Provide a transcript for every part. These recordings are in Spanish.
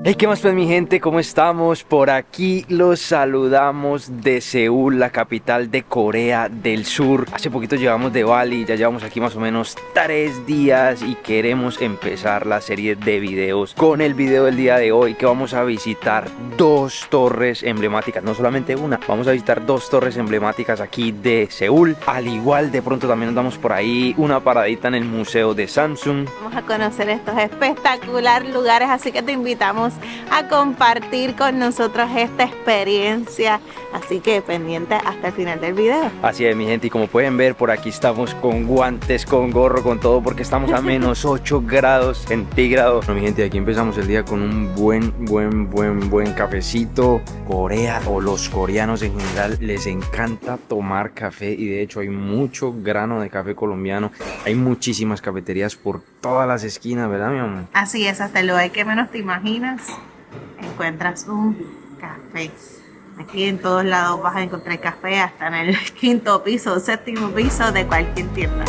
Hey, ¿qué más pues mi gente? ¿Cómo estamos? Por aquí los saludamos de Seúl, la capital de Corea del Sur. Hace poquito llegamos de Bali, ya llevamos aquí más o menos 3 días y queremos empezar la serie de videos con el video del día de hoy, que vamos a visitar 2 torres emblemáticas, no solamente una, vamos a visitar 2 torres emblemáticas aquí de Seúl. Al igual de pronto también nos damos por ahí una paradita en el museo de Samsung. Vamos a conocer estos espectaculares lugares, así que te invitamos a compartir con nosotros esta experiencia, así que pendiente hasta el final del video. Así es mi gente, y como pueden ver por aquí estamos con guantes, con gorro, con todo, porque estamos a menos 8 grados centígrados. Bueno mi gente, aquí empezamos el día con un buen cafecito. Corea, o los coreanos en general, les encanta tomar café, y de hecho hay mucho grano de café colombiano. Hay muchísimas cafeterías por todas las esquinas, ¿verdad mi amor? Así es, hasta el lugar que menos te imaginas encuentras un café. Aquí en todos lados vas a encontrar café, hasta en el 5º piso o 7º piso de cualquier tienda.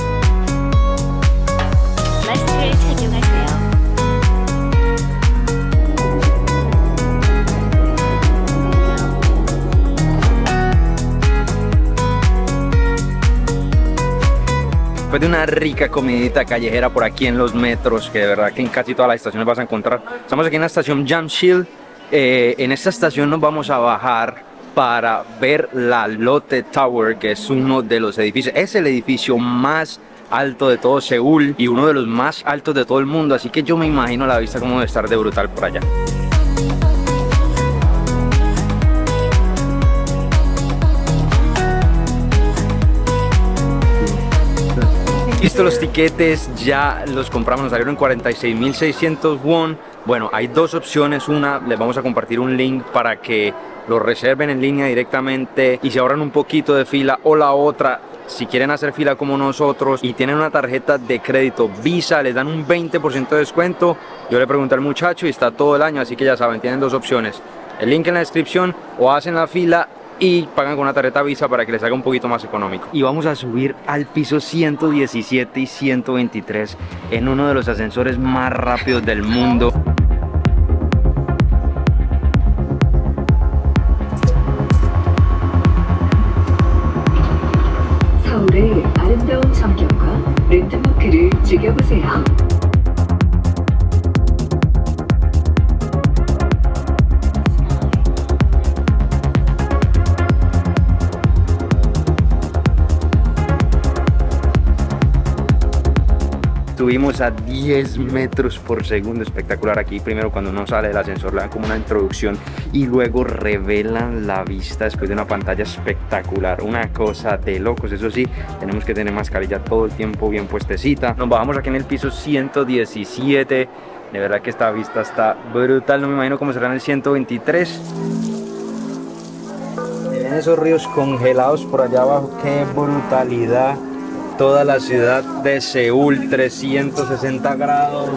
Después de una rica comidita callejera por aquí en los metros, que de verdad que en casi todas las estaciones vas a encontrar. Estamos aquí en la estación Jamsil. En esta estación nos vamos a bajar para ver la Lotte Tower, que es uno de los edificios, es el edificio más alto de todo Seúl y uno de los más altos de todo el mundo, así que yo me imagino la vista como debe estar de brutal por allá. Listo, los tiquetes ya los compramos, nos salieron en 46.600 won. Bueno, hay 2 opciones. Una, les vamos a compartir un link para que lo reserven en línea directamente y se ahorran un poquito de fila. O la otra, si quieren hacer fila como nosotros y tienen una tarjeta de crédito Visa, les dan un 20% de descuento. Yo le pregunté al muchacho y está todo el año, así que ya saben, tienen 2 opciones. El link en la descripción, o hacen la fila y pagan con una tarjeta Visa para que les haga un poquito más económico. Y vamos a subir al piso 117 y 123 en uno de los ascensores más rápidos del mundo. 서울의 아름다운 전경과 랜드마크를 즐겨보세요. Subimos a 10 metros por segundo, espectacular. Aquí primero cuando uno sale del ascensor le dan como una introducción y luego revelan la vista después de una pantalla espectacular, una cosa de locos. Eso sí, tenemos que tener mascarilla todo el tiempo bien puestecita. Nos bajamos aquí en el piso 117, de verdad que esta vista está brutal, no me imagino cómo será en el 123. Miren esos ríos congelados por allá abajo, qué brutalidad. Toda la ciudad de Seúl, 360 grados.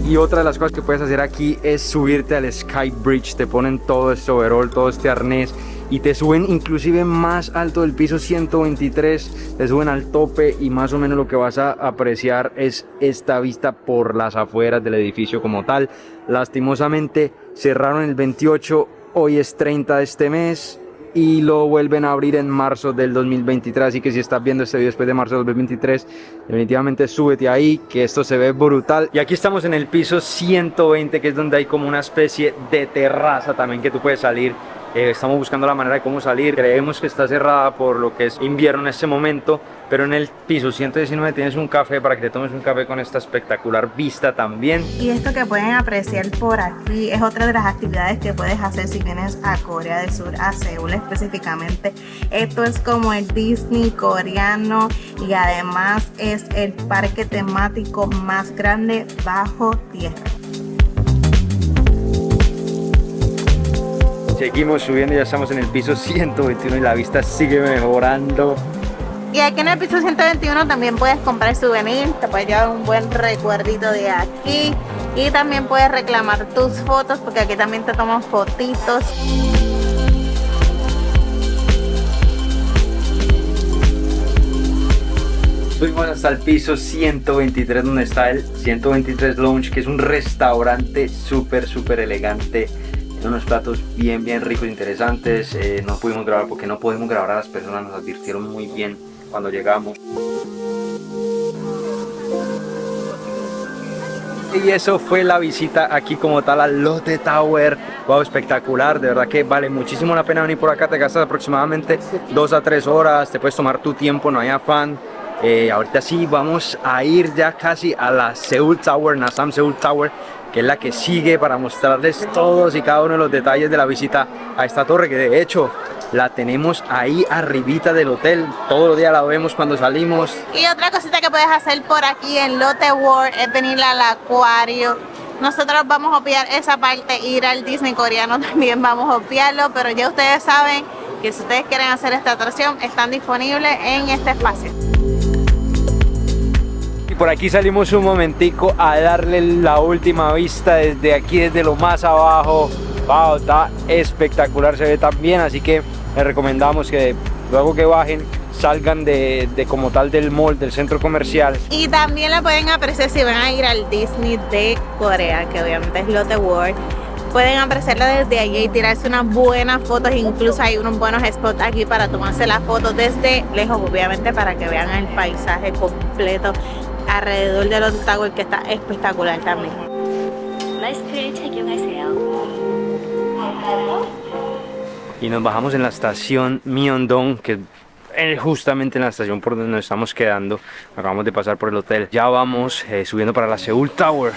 Y otra de las cosas que puedes hacer aquí es subirte al Sky Bridge. Te ponen todo este overall, todo este arnés, y te suben inclusive más alto del piso 123, te suben al tope y más o menos lo que vas a apreciar es esta vista por las afueras del edificio como tal. Lastimosamente cerraron el 28, hoy es 30 de este mes y lo vuelven a abrir en marzo del 2023, así que si estás viendo este video después de marzo del 2023, definitivamente súbete ahí, que esto se ve brutal. Y aquí estamos en el piso 120, que es donde hay como una especie de terraza también que tú puedes salir. Estamos buscando la manera de cómo salir. Creemos que está cerrada por lo que es invierno en este momento, pero en el piso 119 tienes un café para que te tomes un café con esta espectacular vista también. Y esto que pueden apreciar por aquí es otra de las actividades que puedes hacer si vienes a Corea del Sur, a Seúl específicamente. Esto es como el Disney coreano y además es el parque temático más grande bajo tierra. Seguimos subiendo, ya estamos en el piso 121 y la vista sigue mejorando. Y aquí en el piso 121 también puedes comprar souvenirs, te puedes llevar un buen recuerdito de aquí. Y también puedes reclamar tus fotos, porque aquí también te toman fotitos. Subimos hasta el piso 123 donde está el 123 Lounge, que es un restaurante súper elegante, unos platos bien ricos, interesantes. No pudimos grabar porque no podemos grabar a las personas, nos advirtieron muy bien cuando llegamos. Y eso fue la visita aquí como tal al Lotte Tower. Wow, espectacular, de verdad que vale muchísimo la pena venir por acá. Te gastas aproximadamente 2 a 3 horas, te puedes tomar tu tiempo, no hay afán. Ahorita sí vamos a ir ya casi a la Seoul Tower, Nasam Seoul Tower, que es la que sigue, para mostrarles todos y cada uno de los detalles de la visita a esta torre, que de hecho la tenemos ahí arribita del hotel. Todos los días la vemos cuando salimos. Y otra cosita que puedes hacer por aquí en Lotte World es venir al acuario. Nosotros vamos a obviar esa parte, ir al Disney coreano también vamos a obviarlo, pero ya ustedes saben que si ustedes quieren hacer esta atracción, están disponibles en este espacio. Y por aquí salimos un momentico a darle la última vista desde aquí, desde lo más abajo. Wow, está espectacular, se ve tan bien, así que les recomendamos que luego que bajen salgan de como tal del mall, del centro comercial. Y también la pueden apreciar si van a ir al Disney de Corea, que obviamente es Lotte World. Pueden apreciarla desde allí y tirarse unas buenas fotos, incluso hay unos buenos spots aquí para tomarse las fotos desde lejos, obviamente para que vean el paisaje completo alrededor de Lotte Tower, que está espectacular también. 마스크를 착용하세요. Y nos bajamos en la estación Myeongdong, que es justamente en la estación por donde nos estamos quedando. Acabamos de pasar por el hotel. Ya vamos subiendo para la Seoul Tower.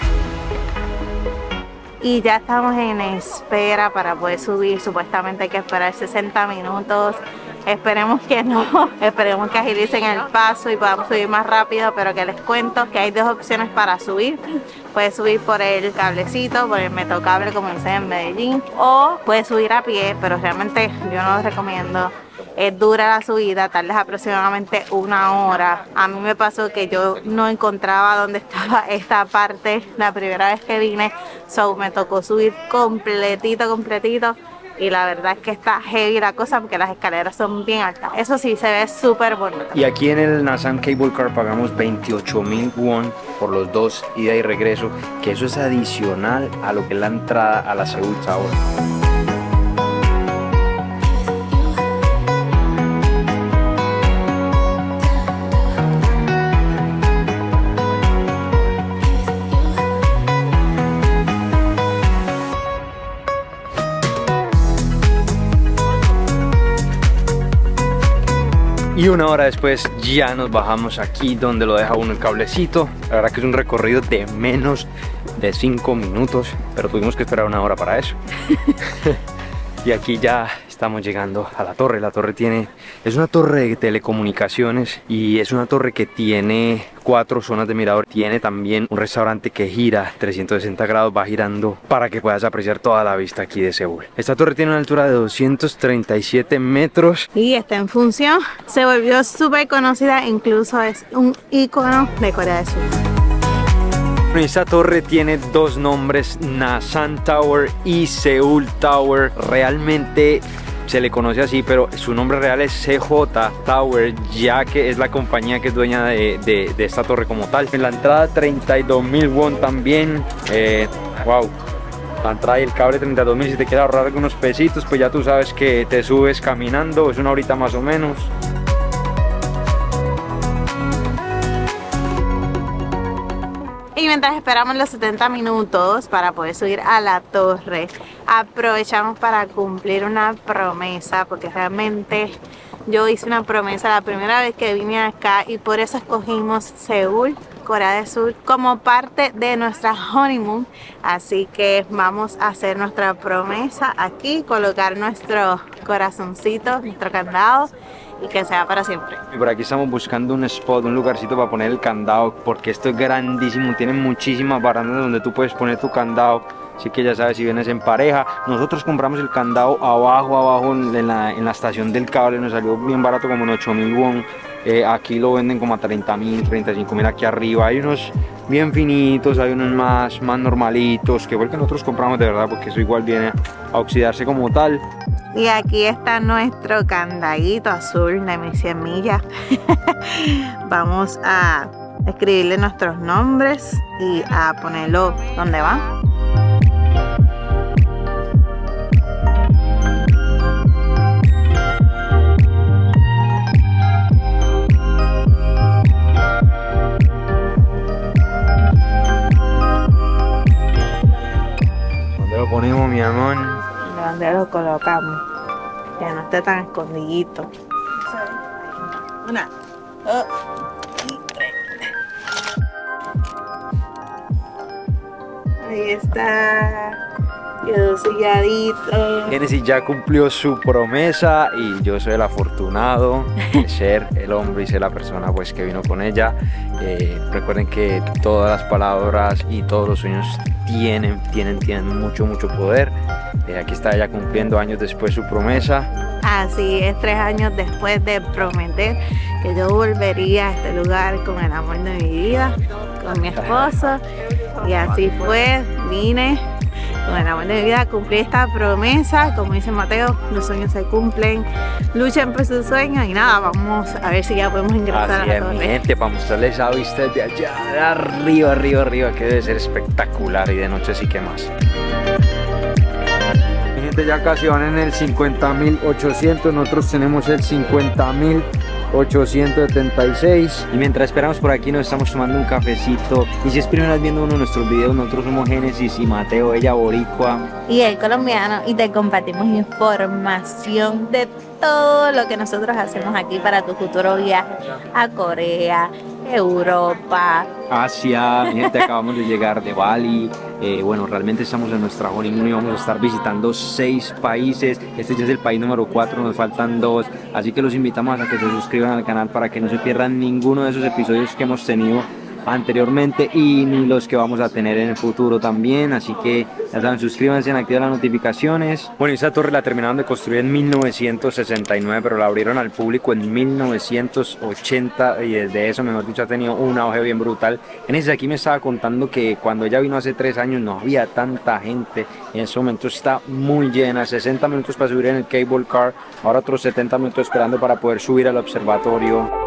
Y ya estamos en espera para poder subir. Supuestamente hay que esperar 60 minutos. Esperemos que no, esperemos que agilicen el paso y podamos subir más rápido, pero que les cuento que hay dos opciones para subir. Puedes subir por el cablecito, por el metocable como dicen en Medellín, o puedes subir a pie, pero realmente yo no lo recomiendo. Es dura la subida, tardas aproximadamente 1 hora. A mí me pasó que yo no encontraba dónde estaba esta parte la primera vez que vine, so me tocó subir completito. Y la verdad es que está heavy la cosa porque las escaleras son bien altas. Eso sí, se ve súper bonito. Y aquí en el Nasam Cable Car pagamos 28.000 won por los dos, ida y regreso, que eso es adicional a lo que es la entrada a la Seoul Tower. Y 1 hora después ya nos bajamos aquí donde lo deja uno el cablecito. La verdad que es un recorrido de menos de 5 minutos, pero tuvimos que esperar 1 hora para eso. Y aquí ya estamos llegando a la torre. La torre es una torre de telecomunicaciones y es una torre que tiene 4 zonas de mirador. Tiene también un restaurante que gira 360 grados, va girando para que puedas apreciar toda la vista aquí de Seúl. Esta torre tiene una altura de 237 metros. Y está en función, se volvió súper conocida, incluso es un icono de Corea del Sur. Esta torre tiene 2 nombres, Nasam Tower y Seoul Tower. Realmente se le conoce así, pero su nombre real es CJ Tower, ya que es la compañía que es dueña de esta torre como tal. En la entrada 32.000 won también. Wow, la entrada y el cable 32.000. Si te quieres ahorrar algunos pesitos, pues ya tú sabes que te subes caminando, es 1 horita más o menos. Y mientras esperamos los 70 minutos para poder subir a la torre, aprovechamos para cumplir una promesa, porque realmente yo hice una promesa la primera vez que vine acá y por eso escogimos Seúl, Corea del Sur, como parte de nuestra honeymoon. Así que vamos a hacer nuestra promesa aquí, colocar nuestro corazoncito, nuestro candado, y que sea para siempre. Y por aquí estamos buscando un spot, un lugarcito para poner el candado, porque esto es grandísimo, tiene muchísimas barandas donde tú puedes poner tu candado. Así que ya sabes, si vienes en pareja, nosotros compramos el candado abajo en la estación del cable, nos salió bien barato, como en 8.000 won. Aquí lo venden como a 30.000, 35.000 aquí arriba. Hay unos bien finitos, hay unos más normalitos, que fue el que nosotros compramos de verdad, porque eso igual viene a oxidarse como tal. Y aquí está nuestro candadito azul de mis 100 millas. Vamos a escribirle nuestros nombres y a ponerlo donde va. ¿Dónde lo ponemos, mi amor? ¿Dónde lo colocamos? Que no esté tan escondidito. 1, 2 y 3. Ahí está. Quedó selladito. Genesis ya cumplió su promesa y yo soy el afortunado de ser el hombre y ser la persona pues que vino con ella. Recuerden que todas las palabras y todos los sueños tienen mucho poder. Aquí está ella cumpliendo años después su promesa. Así es, 3 años después de prometer que yo volvería a este lugar con el amor de mi vida, con mi esposo. Y así fue, vine con el amor de mi vida, cumplí esta promesa. Como dice Mateo, los sueños se cumplen, luchen por sus sueños. Y nada, vamos a ver si ya podemos ingresar Así a la es, mi torre. gente, para mostrarles esa vista desde allá, de arriba, que debe ser espectacular, y de noche sí que más. Mi gente, ya casi van en el 50.800, nosotros tenemos el 50.876. Y mientras esperamos por aquí nos estamos tomando un cafecito. Y si es primera vez viendo uno de nuestros videos, nosotros somos Génesis y Mateo, ella boricua. Y el colombiano, y te compartimos información de todo lo que nosotros hacemos aquí para tu futuro viaje a Corea, Europa. Asia, mi gente, acabamos de llegar de Bali. Bueno, realmente estamos en nuestra honeymoon y vamos a estar visitando 6 países. Este ya es el país número 4, nos faltan 2. Así que los invitamos a que se suscriban al canal para que no se pierdan ninguno de esos episodios que hemos tenido anteriormente y ni los que vamos a tener en el futuro también. Así que ya saben, suscríbanse, activen las notificaciones. Bueno, esa torre la terminaron de construir en 1969, pero la abrieron al público en 1980 y desde eso, mejor dicho, ha tenido un auge bien brutal. En ese aquí me estaba contando que cuando ella vino hace 3 años no había tanta gente. En ese momento está muy llena, 60 minutos para subir en el cable car, ahora otros 70 minutos esperando para poder subir al observatorio.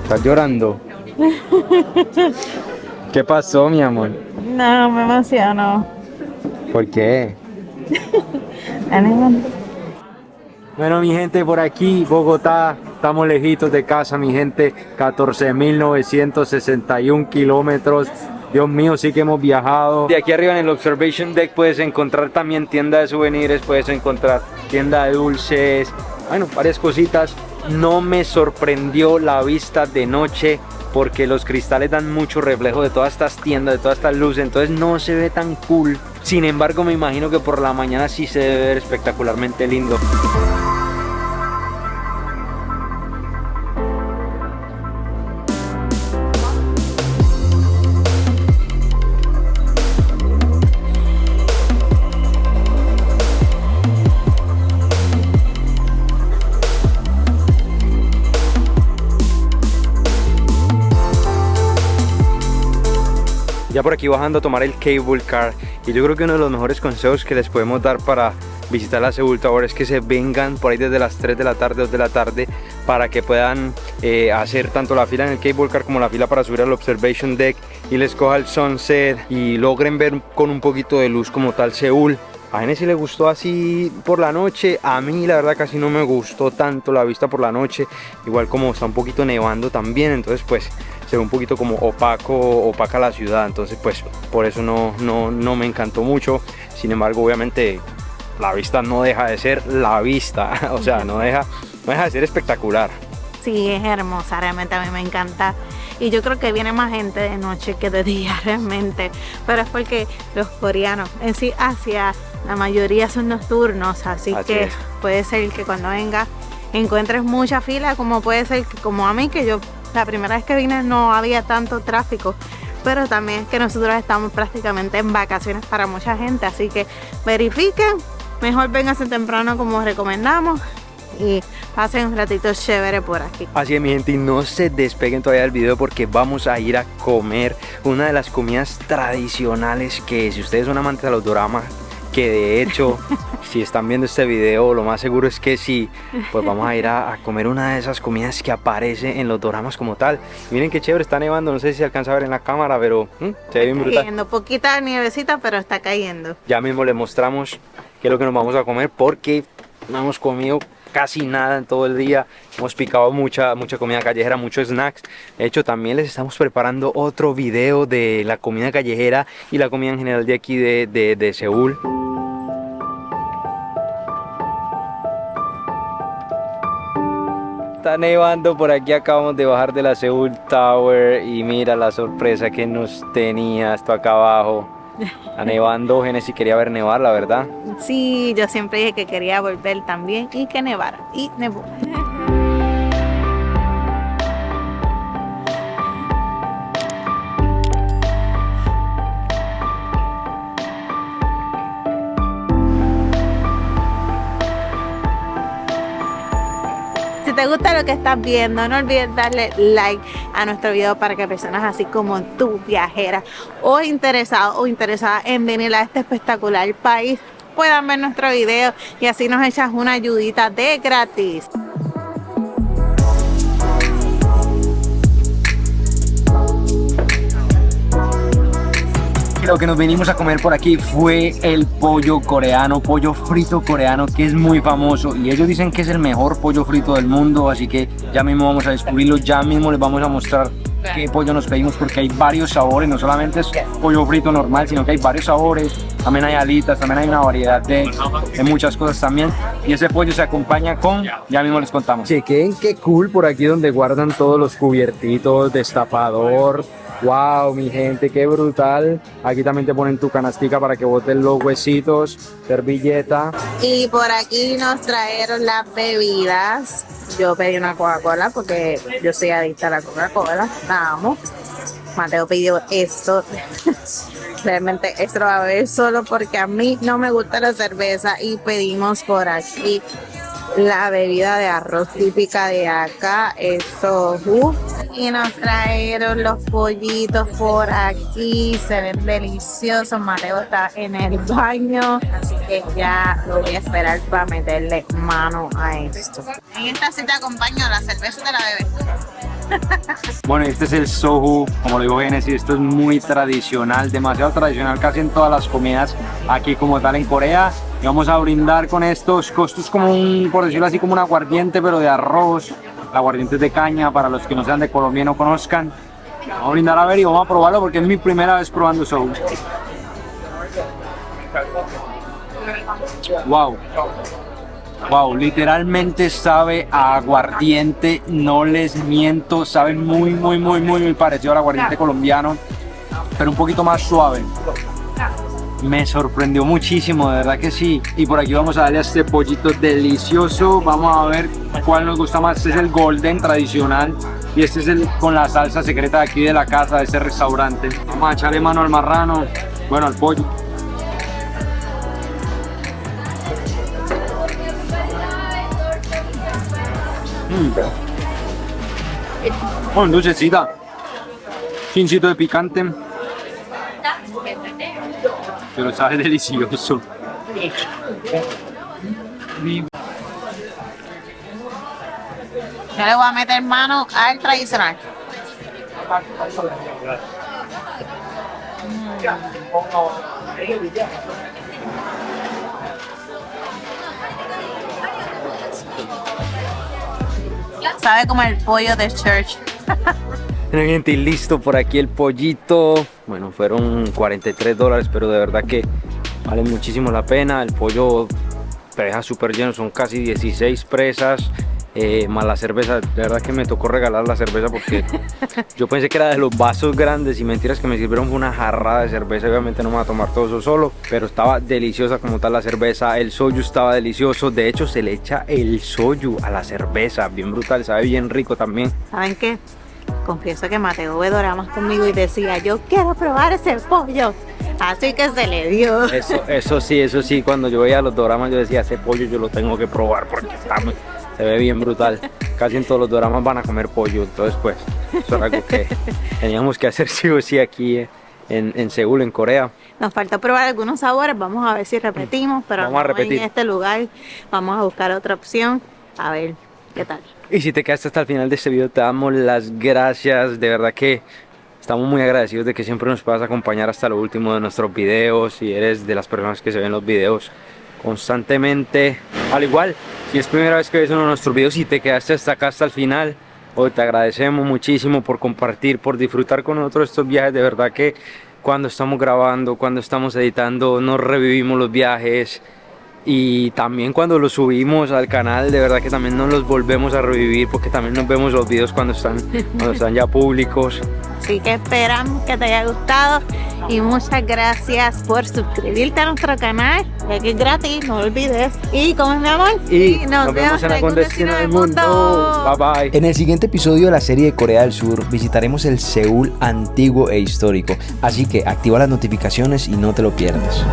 ¿Estás llorando? ¿Qué pasó, mi amor? No, me emociono. ¿Por qué? Bueno, mi gente, por aquí, Bogotá, estamos lejitos de casa, mi gente, 14.961 kilómetros. Dios mío, sí que hemos viajado. De aquí arriba en el Observation Deck puedes encontrar también tienda de souvenirs, puedes encontrar tienda de dulces, bueno, varias cositas. No me sorprendió la vista de noche porque los cristales dan mucho reflejo de todas estas tiendas, de todas estas luces, entonces no se ve tan cool. Sin embargo, me imagino que por la mañana sí se debe ver espectacularmente lindo. Ya por aquí bajando a tomar el cable car, y yo creo que uno de los mejores consejos que les podemos dar para visitar la Seoul Tower es que se vengan por ahí desde las 3 de la tarde, 2 de la tarde, para que puedan hacer tanto la fila en el cable car como la fila para subir al observation deck y les coja el sunset y logren ver con un poquito de luz como tal Seúl. A Genesis le gustó así por la noche, a mí la verdad casi no me gustó tanto la vista por la noche, igual como está un poquito nevando también, entonces pues se ve un poquito como opaca la ciudad, entonces pues por eso no me encantó mucho. Sin embargo, obviamente la vista no deja de ser la vista, o sea, no deja de ser espectacular. Sí, es hermosa, realmente a mí me encanta. Y yo creo que viene más gente de noche que de día realmente. Pero es porque los coreanos en sí Asia, la mayoría son nocturnos. Así que es. puede ser que cuando vengas encuentres mucha fila, como puede ser que como a mí, que yo la primera vez que vine no había tanto tráfico. Pero también es que nosotros estamos prácticamente en vacaciones para mucha gente. Así que verifiquen, mejor vénganse temprano como recomendamos. Y pasen un ratito chévere por aquí. Así es, mi gente, y no se despeguen todavía del video porque vamos a ir a comer una de las comidas tradicionales que, si ustedes son amantes de los doramas, que de hecho si están viendo este video lo más seguro es que sí, pues vamos a ir a comer una de esas comidas que aparece en los doramas como tal. Miren qué chévere, está nevando, no sé si se alcanza a ver en la cámara, pero se ve bien brutal. Cayendo poquita nievecita, pero está cayendo. Ya mismo les mostramos qué es lo que nos vamos a comer porque no hemos comido casi nada en todo el día. Hemos picado mucha comida callejera, muchos snacks. De hecho, también les estamos preparando otro video de la comida callejera y la comida en general de aquí de Seúl. Está nevando por aquí, acabamos de bajar de la Seoul Tower y mira la sorpresa que nos tenía esto acá abajo. Está nevando, Genesis quería ver nevar, la verdad. Sí, yo siempre dije que quería volver también y que nevara. Y nevó. Si te gusta lo que estás viendo, no olvides darle like a nuestro video para que personas así como tú, viajeras o interesados o interesadas en venir a este espectacular país, puedan ver nuestro video y así nos echas una ayudita de gratis. Lo que nos venimos a comer por aquí fue el pollo coreano, pollo frito coreano, que es muy famoso y ellos dicen que es el mejor pollo frito del mundo, así que ya mismo vamos a descubrirlo, ya mismo les vamos a mostrar qué pollo nos pedimos porque hay varios sabores, no solamente es pollo frito normal, sino que hay varios sabores, también hay alitas, también hay una variedad de muchas cosas también, y ese pollo se acompaña con, ya mismo les contamos. Chequen qué cool por aquí donde guardan todos los cubiertitos, destapador. Wow, mi gente, qué brutal. Aquí también te ponen tu canastica para que boten los huesitos, servilleta. Y por aquí nos trajeron las bebidas. Yo pedí una Coca-Cola porque yo soy adicta a la Coca-Cola. La amo. Mateo pidió esto. Realmente esto lo va a beber solo porque a mí no me gusta la cerveza. Y pedimos por aquí la bebida de arroz típica de acá, esto, y nos trajeron los pollitos por aquí, se ven deliciosos. Mateo está en el baño, así que ya lo voy a esperar para meterle mano a esto. En esta sí te acompaño la cerveza de la bebé. Bueno, este es el soju, como lo dijo Genesis, esto es muy tradicional, demasiado tradicional casi en todas las comidas aquí como tal en Corea. Y vamos a brindar con estos costos como por decirlo así, como un aguardiente, pero de arroz. El aguardiente es de caña, para los que no sean de Colombia y no conozcan. Vamos a brindar a ver y vamos a probarlo porque es mi primera vez probando soju. Wow. Wow, literalmente sabe a aguardiente, no les miento, sabe muy parecido al aguardiente colombiano, pero un poquito más suave. Me sorprendió muchísimo, de verdad que sí. Y por aquí vamos a darle a este pollito delicioso. Vamos a ver cuál nos gusta más. Este es el golden tradicional y este es el con la salsa secreta de aquí de la casa, de este restaurante. Vamos a echarle mano al marrano, bueno, al pollo. Con dulcecita, chincito de picante, pero sabe delicioso. Yo le voy a meter mano al tradicional. Sabe como el pollo de Church. Bueno, gente, y listo por aquí el pollito. Bueno, fueron $43, pero de verdad que vale muchísimo la pena. El pollo te deja súper lleno, son casi 16 presas. más la cerveza. De verdad que me tocó regalar la cerveza porque yo pensé que era de los vasos grandes y mentiras que me sirvieron una jarrada de cerveza. Obviamente no me voy a tomar todo eso solo, pero estaba deliciosa como tal la cerveza. El soju estaba delicioso, de hecho se le echa el soju a la cerveza, bien brutal, sabe bien rico también. ¿Saben qué? Confieso que Mateo ve doramas conmigo y decía, yo quiero probar ese pollo. Así que se le dio. Eso sí, cuando yo veía los doramas yo decía, ese pollo yo lo tengo que probar porque se ve bien brutal. Casi en todos los doramas van a comer pollo, entonces pues eso era algo que teníamos que hacer sí o sí aquí en Seúl, en Corea. Nos falta probar algunos sabores, vamos a ver si repetimos, pero Vamos a no repetir. en este lugar. Vamos a buscar otra opción, a ver qué tal. Y si te quedaste hasta el final de este video, te damos las gracias. De verdad que estamos muy agradecidos de que siempre nos puedas acompañar hasta lo último de nuestros videos. Y eres de las personas que se ven los videos constantemente. Al igual, si es primera vez que ves uno de nuestros videos y te quedaste hasta acá, hasta el final, hoy te agradecemos muchísimo por compartir, por disfrutar con nosotros estos viajes. De verdad que cuando estamos grabando, cuando estamos editando, nos revivimos los viajes. Y también cuando los subimos al canal, de verdad que también nos los volvemos a revivir porque también nos vemos los videos cuando están ya públicos. Así que esperamos que te haya gustado y muchas gracias por suscribirte a nuestro canal, ya que es gratis, no lo olvides. Y como es mi amor, Y nos vemos en algún destino del mundo. Bye bye. En el siguiente episodio de la serie de Corea del Sur visitaremos el Seúl antiguo e histórico, así que activa las notificaciones y no te lo pierdas.